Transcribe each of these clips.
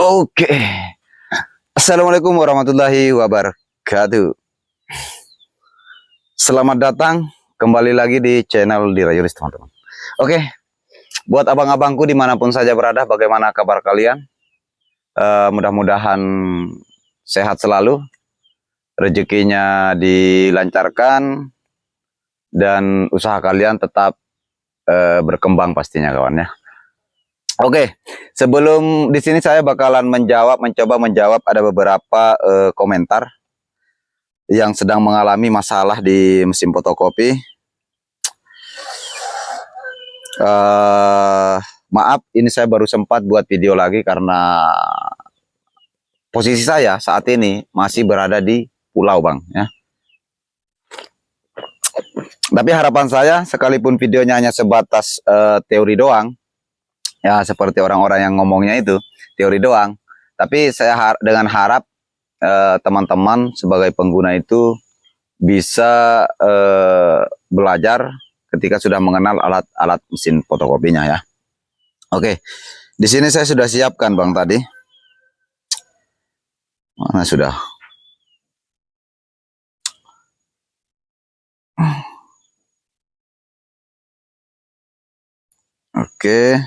Oke. Assalamualaikum warahmatullahi wabarakatuh. Selamat datang kembali lagi di channel Dirayulis, teman-teman. Oke, buat abang-abangku dimanapun saja berada, bagaimana kabar kalian? Mudah-mudahan sehat selalu, rezekinya dilancarkan, dan usaha kalian tetap berkembang pastinya, kawan ya. Oke, sebelum di sini saya bakalan mencoba menjawab ada beberapa komentar yang sedang mengalami masalah di mesin fotokopi. Maaf, ini saya baru sempat buat video lagi karena posisi saya saat ini masih berada di pulau, Bang ya. Tapi harapan saya, sekalipun videonya hanya sebatas teori doang, ya seperti orang-orang yang ngomongnya itu teori doang, tapi saya dengan harap teman-teman sebagai pengguna itu bisa belajar ketika sudah mengenal alat-alat mesin fotokopinya ya. Oke, di sini saya sudah siapkan, Bang, tadi. Mana sudah? Oke.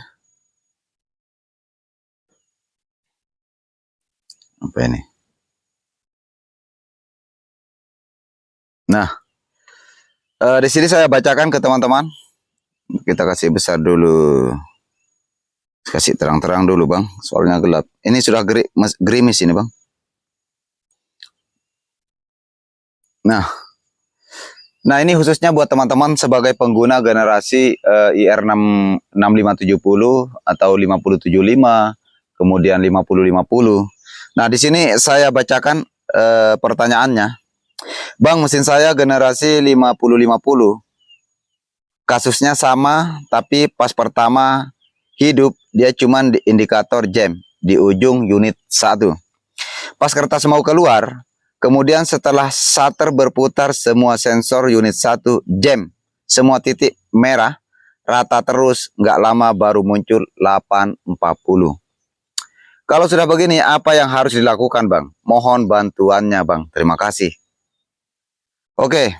Apa ini? Nah, di sini saya bacakan ke teman-teman. Kita kasih besar dulu, kasih terang-terang dulu, Bang, soalnya gelap. Ini sudah gerimis ini, Bang. Nah ini khususnya buat teman-teman sebagai pengguna generasi IR6570 atau 5075, kemudian 5050. Nah, di sini saya bacakan pertanyaannya. Bang, mesin saya generasi 5050. Kasusnya sama, tapi pas pertama hidup dia cuman di indikator jam di ujung unit 1. Pas kertas mau keluar, kemudian setelah shutter berputar, semua sensor unit 1 jam, semua titik merah, rata terus, nggak lama baru muncul 840. Kalau sudah begini, apa yang harus dilakukan, Bang? Mohon bantuannya, Bang. Terima kasih. Oke,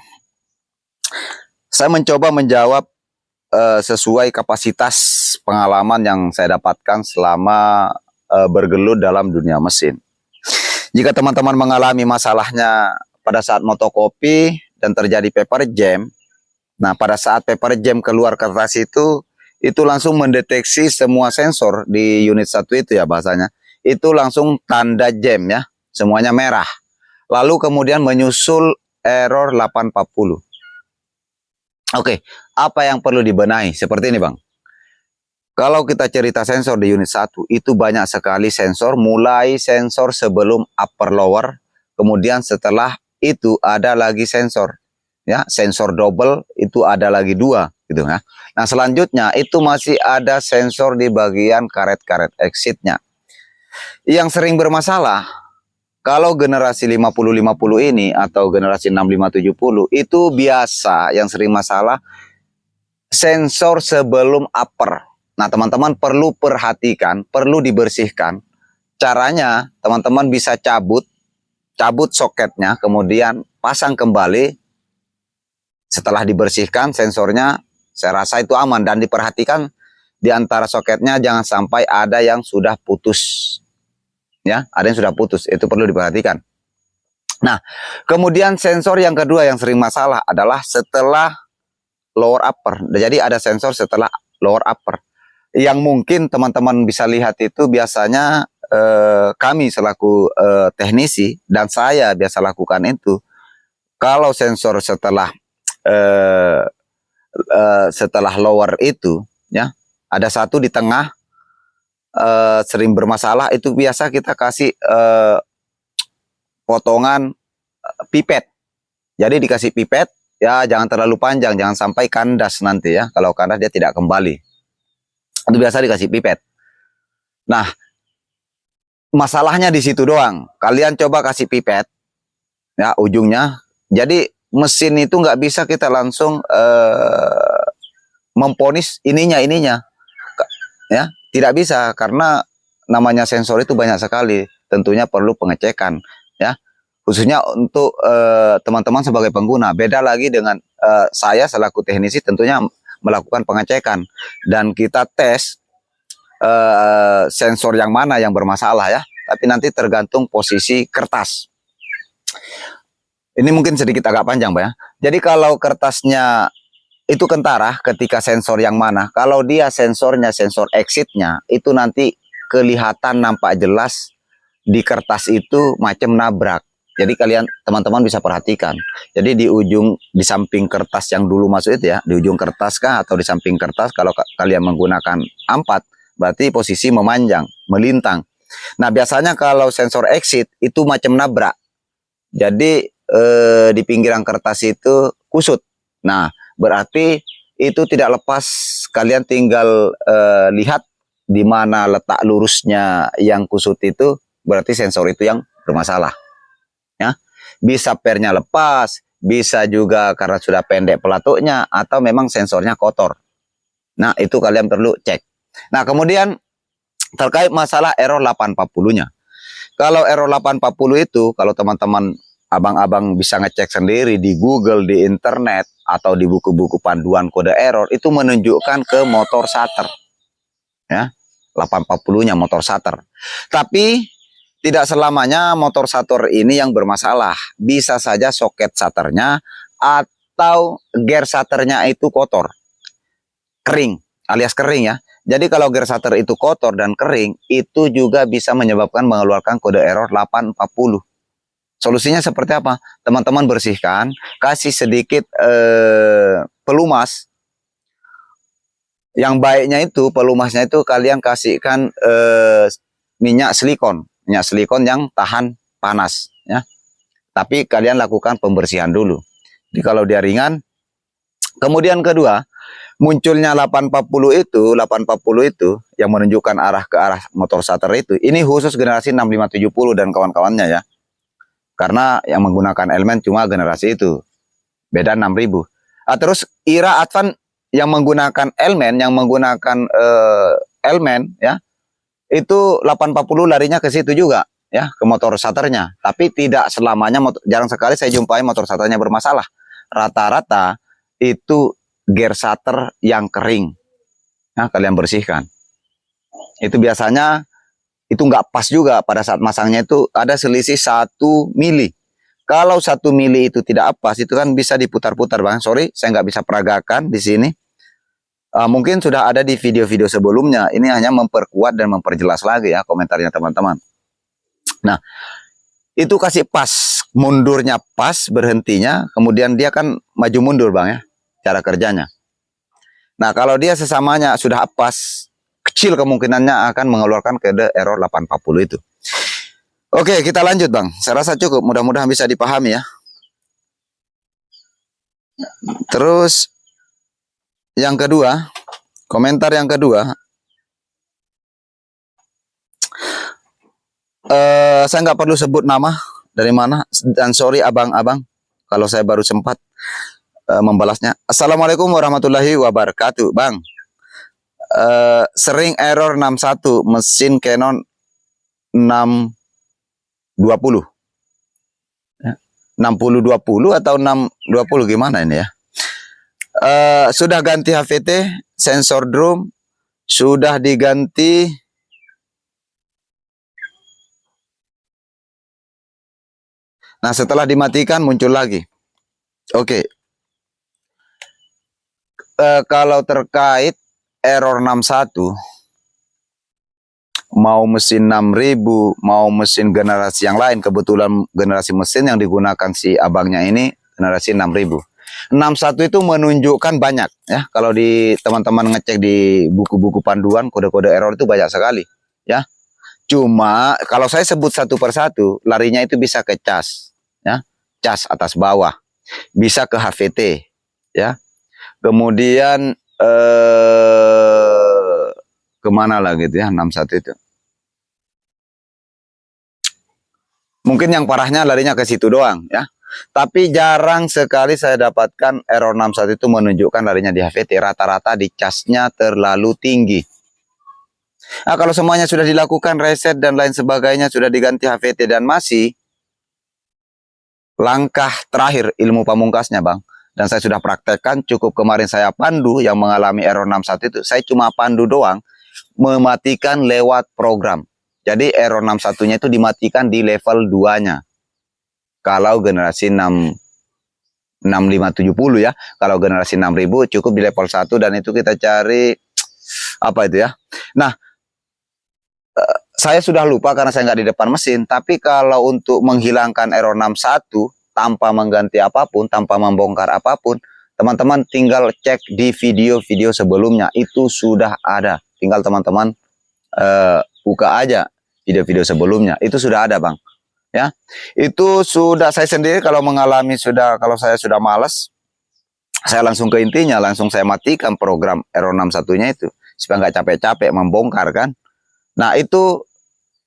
saya mencoba menjawab sesuai kapasitas pengalaman yang saya dapatkan selama bergelut dalam dunia mesin. Jika teman-teman mengalami masalahnya pada saat motokopi dan terjadi paper jam, nah pada saat paper jam keluar kertas itu langsung mendeteksi semua sensor di unit 1 itu ya bahasanya. Itu langsung tanda jam ya, semuanya merah. Lalu kemudian menyusul error 840. Oke, apa yang perlu dibenahi? Seperti ini, Bang. Kalau kita cerita sensor di unit 1, itu banyak sekali sensor, mulai sensor sebelum upper lower, kemudian setelah itu ada lagi sensor. Ya, sensor double itu ada lagi 2 gitu ya. Nah, selanjutnya itu masih ada sensor di bagian karet-karet exitnya. Yang sering bermasalah, kalau generasi 5050 ini atau generasi 6570 itu biasa yang sering masalah sensor sebelum upper. Nah, teman-teman perlu perhatikan, perlu dibersihkan. Caranya, teman-teman bisa cabut soketnya, kemudian pasang kembali. Setelah dibersihkan sensornya, saya rasa itu aman, dan diperhatikan di antara soketnya jangan sampai ada yang sudah putus. Ya, ada yang sudah putus, itu perlu diperhatikan. Nah, kemudian sensor yang kedua yang sering masalah adalah setelah lower upper. Jadi ada sensor setelah lower upper. Yang mungkin teman-teman bisa lihat itu biasanya kami selaku teknisi dan saya biasa lakukan itu. Kalau sensor setelah lower itu ya, ada satu di tengah sering bermasalah, itu biasa kita kasih potongan pipet. Jadi dikasih pipet ya, jangan terlalu panjang, jangan sampai kandas nanti ya. Kalau kandas dia tidak kembali. Itu biasa dikasih pipet. Nah, masalahnya di situ doang. Kalian coba kasih pipet ya ujungnya. Jadi mesin itu nggak bisa kita langsung memponis ininya ya, tidak bisa, karena namanya sensor itu banyak sekali, tentunya perlu pengecekan ya. Khususnya untuk teman-teman sebagai pengguna. Beda lagi dengan saya selaku teknisi tentunya melakukan pengecekan dan kita tes sensor yang mana yang bermasalah ya. Tapi nanti tergantung posisi kertas. Ini mungkin sedikit agak panjang, Pak ya. Jadi kalau kertasnya itu kentara ketika sensor yang mana, kalau dia sensornya sensor exitnya, itu nanti kelihatan nampak jelas di kertas itu macam nabrak. Jadi kalian teman-teman bisa perhatikan. Jadi di samping kertas yang dulu masuk itu ya, di ujung kertas kah atau di samping kertas, kalau kalian menggunakan ampat, berarti posisi memanjang, melintang. Nah biasanya kalau sensor exit itu macam nabrak. Jadi di pinggiran kertas itu kusut. Nah berarti itu tidak lepas, kalian tinggal lihat di mana letak lurusnya yang kusut itu, berarti sensor itu yang bermasalah. Ya, bisa pernya lepas, bisa juga karena sudah pendek pelatuknya, atau memang sensornya kotor. Nah itu kalian perlu cek. Nah kemudian terkait masalah error 840-nya. Kalau error 840 itu, kalau teman-teman abang-abang bisa ngecek sendiri di Google, di internet, atau di buku-buku panduan kode error, itu menunjukkan ke motor shutter. Ya, 840-nya motor shutter. Tapi tidak selamanya motor shutter ini yang bermasalah. Bisa saja soket shutternya atau gear shutternya itu kotor, kering, alias kering ya. Jadi kalau gear shutter itu kotor dan kering, itu juga bisa menyebabkan mengeluarkan kode error 840. Solusinya seperti apa? Teman-teman bersihkan, kasih sedikit pelumas. Yang baiknya itu, pelumasnya itu kalian kasihkan minyak silikon yang tahan panas ya. Tapi kalian lakukan pembersihan dulu. Jadi kalau dia ringan, kemudian kedua, munculnya 840 itu yang menunjukkan arah ke arah motor shutter itu. Ini khusus generasi 6570 dan kawan-kawannya ya. Karena yang menggunakan elemen cuma generasi itu. Beda 6000. Terus IRA Advance yang menggunakan elemen, ya. Itu 840 larinya ke situ juga ya, ke motor shutternya. Tapi tidak selamanya, jarang sekali saya jumpai motor shutternya bermasalah. Rata-rata itu gear shutter yang kering. Nah, kalian bersihkan. Itu biasanya itu nggak pas juga pada saat masangnya, itu ada selisih 1 mili. Kalau 1 mili itu tidak pas, itu kan bisa diputar-putar, Bang. Sorry, saya nggak bisa peragakan di sini. Mungkin sudah ada di video-video sebelumnya. Ini hanya memperkuat dan memperjelas lagi ya komentarnya teman-teman. Nah, itu kasih pas, mundurnya pas, berhentinya, kemudian dia kan maju mundur, Bang ya, cara kerjanya. Nah, kalau dia sesamanya sudah pas, kecil kemungkinannya akan mengeluarkan kode error 840 itu. Oke, kita lanjut, Bang. Saya rasa cukup, mudah-mudahan bisa dipahami ya. Terus yang kedua, komentar yang kedua, saya nggak perlu sebut nama dari mana, dan sorry abang-abang kalau saya baru sempat membalasnya. Assalamualaikum warahmatullahi wabarakatuh, Bang. Sering error 61 mesin Canon 620 ya. 6020 atau 620 gimana ini ya. Sudah ganti HVT, sensor drum sudah diganti. Nah setelah dimatikan muncul lagi. Oke. Kalau terkait error 61, mau mesin 6000, mau mesin generasi yang lain, kebetulan generasi mesin yang digunakan si abangnya ini generasi 6000. 61 itu menunjukkan banyak ya. Kalau di teman-teman ngecek di buku-buku panduan kode-kode error itu banyak sekali ya. Cuma kalau saya sebut satu persatu, larinya itu bisa ke cas ya, cas atas bawah, bisa ke HVT ya. Kemudian kemana lagi gitu ya 61 itu. Mungkin yang parahnya larinya ke situ doang ya. Tapi jarang sekali saya dapatkan error 61 itu menunjukkan larinya di HVT. Rata-rata di casnya terlalu tinggi. Nah, kalau semuanya sudah dilakukan reset dan lain sebagainya, sudah diganti HVT dan masih langkah terakhir ilmu pamungkasnya, Bang. Dan saya sudah praktekkan, cukup kemarin saya pandu yang mengalami error 61 itu, saya cuma pandu doang, mematikan lewat program. Jadi error 61-nya itu dimatikan di level 2-nya. Kalau generasi 6570 ya. Kalau generasi 6000 cukup di level 1 dan itu kita cari apa itu ya. Nah, saya sudah lupa karena saya nggak di depan mesin, tapi kalau untuk menghilangkan error 61 tanpa mengganti apapun, tanpa membongkar apapun, teman-teman tinggal cek di video-video sebelumnya, itu sudah ada. Tinggal teman-teman buka aja video-video sebelumnya, itu sudah ada, Bang. Ya, itu sudah saya sendiri kalau mengalami kalau saya sudah malas, saya langsung ke intinya, langsung saya matikan program error 61-nya itu supaya nggak capek-capek membongkar kan. Nah, itu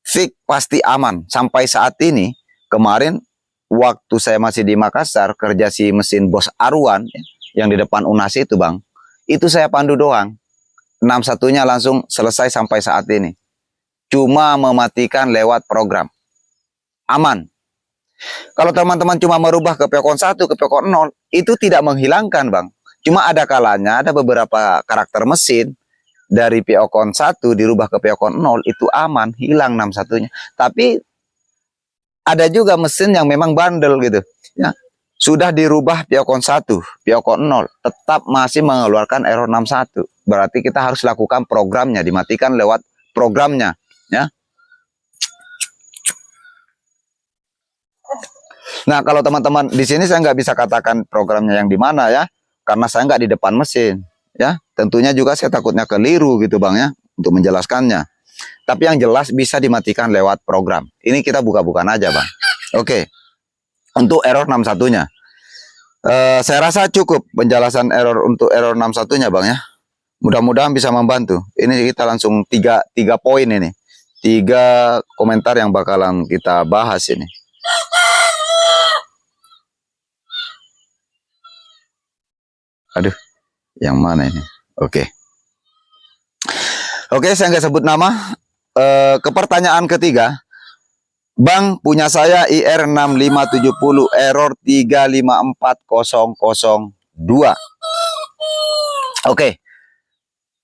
fix pasti aman. Sampai saat ini, kemarin waktu saya masih di Makassar, kerja si mesin Bos Arwan, yang di depan UNAS itu, Bang, itu saya pandu doang. 61-nya langsung selesai sampai saat ini. Cuma mematikan lewat program. Aman. Kalau teman-teman cuma merubah ke Piocon 1, ke Piocon 0, itu tidak menghilangkan, Bang. Cuma ada kalanya, ada beberapa karakter mesin, dari Piocon 1 dirubah ke Piocon 0 itu aman, hilang 61-nya. Tapi ada juga mesin yang memang bandel gitu. Ya, sudah dirubah Piocon 1, Piocon 0, tetap masih mengeluarkan error 61. Berarti kita harus lakukan programnya, dimatikan lewat programnya, ya. Nah, kalau teman-teman di sini saya nggak bisa katakan programnya yang di mana ya, karena saya nggak di depan mesin. Ya, tentunya juga saya takutnya keliru gitu, Bang, ya, untuk menjelaskannya. Tapi yang jelas bisa dimatikan lewat program. Ini kita buka-bukaan aja, Bang. Oke. Untuk error 61-nya. Saya rasa cukup penjelasan error untuk error 61-nya, Bang, ya. Mudah-mudahan bisa membantu. Ini kita langsung tiga poin ini. 3 komentar yang bakalan kita bahas ini. Aduh, yang mana ini? Oke. Oke, saya nggak sebut nama. Ke pertanyaan ketiga, Bang, punya saya IR6570 error 354002. Oke.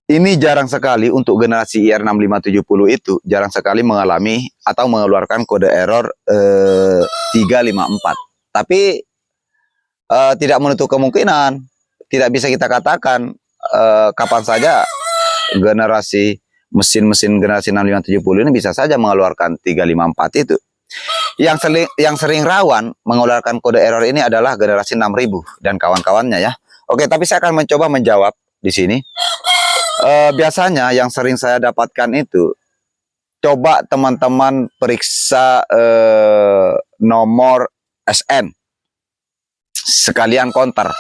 Ini jarang sekali untuk generasi IR6570 itu jarang sekali mengalami atau mengeluarkan kode error 354. Tapi tidak menutup kemungkinan, tidak bisa kita katakan kapan saja generasi mesin-mesin generasi 6570 ini bisa saja mengeluarkan 354 itu. Yang sering rawan mengeluarkan kode error ini adalah generasi 6000 dan kawan-kawannya ya. Oke, tapi saya akan mencoba menjawab di sini. Biasanya yang sering saya dapatkan itu, coba teman-teman periksa nomor SN sekalian counter.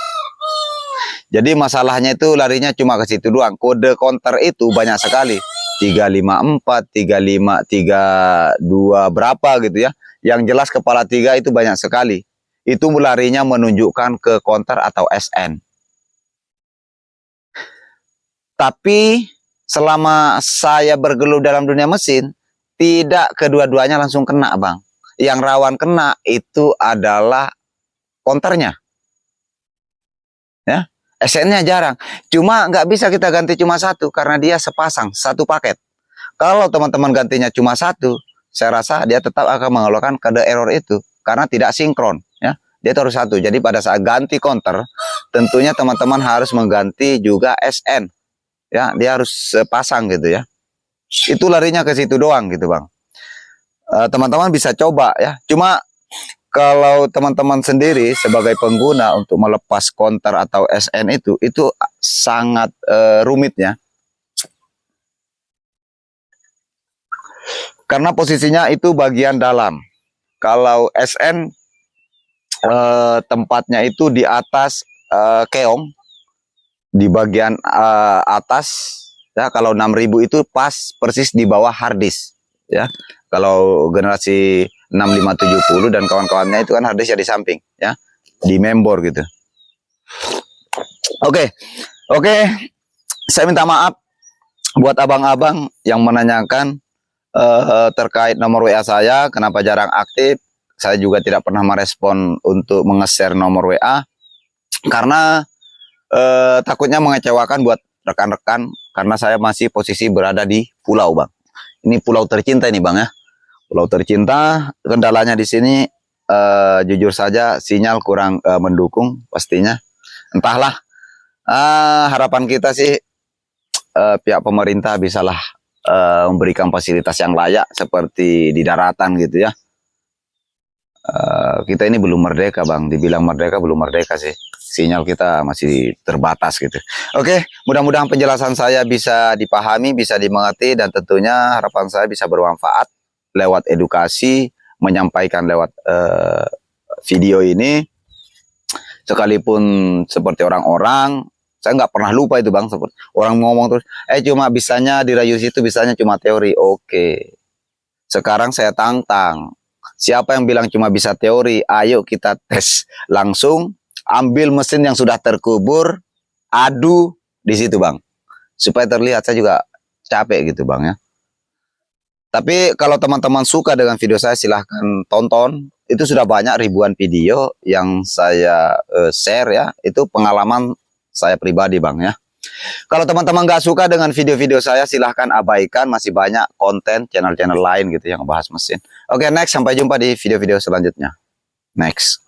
Jadi masalahnya itu larinya cuma ke situ doang. Kode counter itu banyak sekali. 354, 35, 32 berapa gitu ya. Yang jelas kepala 3 itu banyak sekali. Itu larinya menunjukkan ke counter atau SN. Tapi selama saya bergelut dalam dunia mesin, tidak kedua-duanya langsung kena, Bang. Yang rawan kena itu adalah counternya. Ya. SN-nya jarang. Cuma nggak bisa kita ganti cuma satu karena dia sepasang, satu paket. Kalau teman-teman gantinya cuma satu, saya rasa dia tetap akan mengeluarkan kode error itu karena tidak sinkron. Ya, dia harus satu. Jadi pada saat ganti counter, tentunya teman-teman harus mengganti juga SN. Ya, dia harus sepasang gitu ya. Itu larinya ke situ doang gitu, Bang. Teman-teman bisa coba ya. Cuma kalau teman-teman sendiri sebagai pengguna untuk melepas counter atau SN itu sangat rumitnya. Karena posisinya itu bagian dalam. Kalau SN tempatnya itu di atas keong, di bagian atas. Ya, kalau 6000 itu pas persis di bawah harddisk. Ya, kalau generasi 6570 dan kawan-kawannya itu kan harddisk ya di samping, ya, di member gitu. Oke, saya minta maaf buat abang-abang yang menanyakan terkait nomor WA saya, kenapa jarang aktif, saya juga tidak pernah merespon untuk menge-share nomor WA, karena takutnya mengecewakan buat rekan-rekan, karena saya masih posisi berada di pulau, Bang. Ini pulau tercinta ini, Bang, ya. Pulau tercinta, kendalanya di sini jujur saja sinyal kurang mendukung pastinya. Entahlah, harapan kita sih pihak pemerintah bisalah memberikan fasilitas yang layak seperti di daratan gitu ya. Kita ini belum merdeka, Bang. Dibilang merdeka, belum merdeka sih. Sinyal kita masih terbatas gitu. Oke, mudah-mudahan penjelasan saya bisa dipahami, bisa dimengerti, dan tentunya harapan saya bisa bermanfaat lewat edukasi, menyampaikan lewat video ini. Sekalipun seperti orang-orang, saya nggak pernah lupa itu, Bang. Seperti orang ngomong terus, cuma bisanya di radius itu, bisanya cuma teori. Oke, sekarang saya tantang. Siapa yang bilang cuma bisa teori? Ayo kita tes langsung, ambil mesin yang sudah terkubur, adu di situ, Bang. Supaya terlihat, saya juga capek gitu, Bang, ya. Tapi kalau teman-teman suka dengan video saya, silahkan tonton. Itu sudah banyak ribuan video yang saya share ya. Itu pengalaman saya pribadi, Bang, ya. Kalau teman-teman nggak suka dengan video-video saya, silahkan abaikan. Masih banyak konten channel-channel lain gitu yang bahas mesin. Oke, next. Sampai jumpa di video-video selanjutnya. Next.